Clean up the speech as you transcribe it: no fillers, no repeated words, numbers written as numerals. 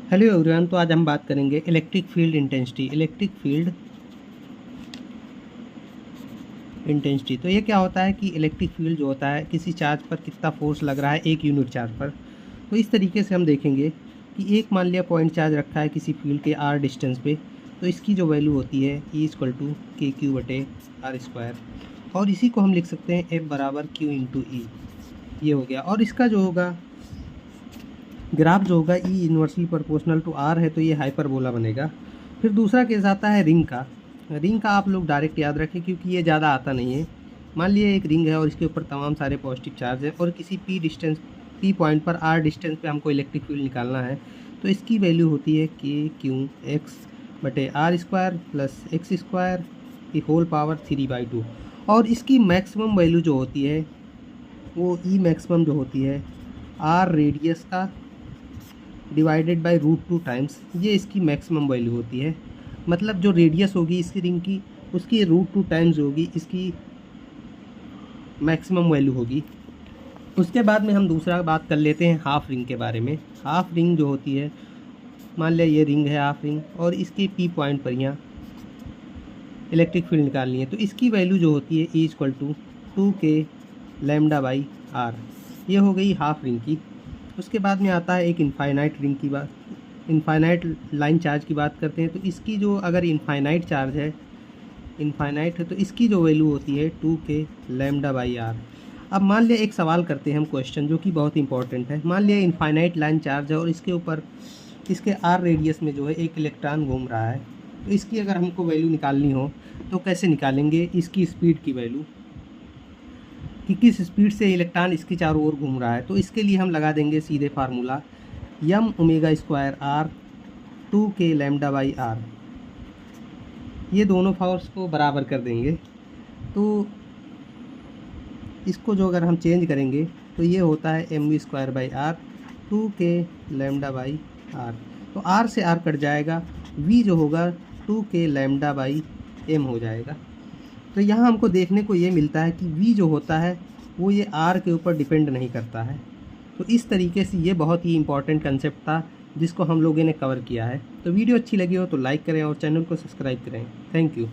Hello everyone, तो आज हम बात करेंगे इलेक्ट्रिक फील्ड इंटेंसिटी। तो ये क्या होता है कि इलेक्ट्रिक फील्ड जो होता है किसी चार्ज पर कितना फोर्स लग रहा है एक यूनिट चार्ज पर। तो इस तरीके से हम देखेंगे कि एक मान लिया पॉइंट चार्ज रखा है किसी फील्ड के आर डिस्टेंस पे, तो इसकी जो वैल्यू होती है E=KQ/R²। और इसी को हम लिख सकते हैं F=Q×E। ये हो गया। और इसका जो होगा ग्राफ जो होगा E inversely proportional to R है, तो ये हाइपरबोला बनेगा। फिर दूसरा केस आता है रिंग का। रिंग का आप लोग डायरेक्ट याद रखें क्योंकि ये ज़्यादा आता नहीं है। मान लिए एक रिंग है और इसके ऊपर तमाम सारे पॉजिटिव चार्ज है और किसी P पॉइंट पर R डिस्टेंस पे हमको इलेक्ट्रिक फील्ड निकालना है, तो इसकी वैल्यू होती है KQ/X/R² + X² की होल पावर 3/2। और इसकी मैक्सिमम वैल्यू जो होती है वो E मैक्सिमम जो होती है R रेडियस का डिवाइडेड बाय √2 टाइम्स, ये इसकी मैक्सिमम वैल्यू होती है। मतलब जो रेडियस होगी इसकी रिंग की, उसकी √2 टाइम्स होगी इसकी मैक्सिमम वैल्यू होगी। उसके बाद में हम दूसरा बात कर लेते हैं हाफ रिंग के बारे में। हाफ रिंग जो होती है, मान लिया ये रिंग है हाफ रिंग और इसके P पॉइंट पर यहाँ इलेक्ट्रिक फील्ड निकालनी है, तो इसकी वैल्यू जो होती है E=2k λ/R। ये हो गई हाफ रिंग की। उसके बाद में आता है एक इनफाइनाइट रिंग की बात, इनफाइनाइट लाइन चार्ज की बात करते हैं। तो इसकी जो अगर इनफाइनाइट चार्ज है, इनफाइनाइट है, तो इसकी जो वैल्यू होती है 2k λ/R। अब मान लिया एक सवाल करते हैं हम क्वेश्चन जो कि बहुत इंपॉर्टेंट है। मान लिया इनफाइनाइट लाइन चार्ज है और इसके ऊपर इसके R रेडियस में जो है एक इलेक्ट्रॉन घूम रहा है, तो इसकी अगर हमको वैल्यू निकालनी हो तो कैसे निकालेंगे इसकी स्पीड की वैल्यू, कि किस स्पीड से इलेक्ट्रॉन इसके चारों ओर घूम रहा है। तो इसके लिए हम लगा देंगे सीधे फार्मूला m⍵² R/2k λ/R। ये दोनों फोर्स को बराबर कर देंगे, तो इसको जो अगर हम चेंज करेंगे तो ये होता है mv²/R 2k λ/R। तो R से R कट जाएगा, V जो होगा 2k λ/m हो जाएगा। तो यहाँ हमको देखने को ये मिलता है कि V जो होता है वो ये R के ऊपर डिपेंड नहीं करता है। तो इस तरीके से ये बहुत ही इंपॉर्टेंट कंसेप्ट था जिसको हम लोगों ने कवर किया है। तो वीडियो अच्छी लगी हो तो लाइक करें और चैनल को सब्सक्राइब करें। Thank you.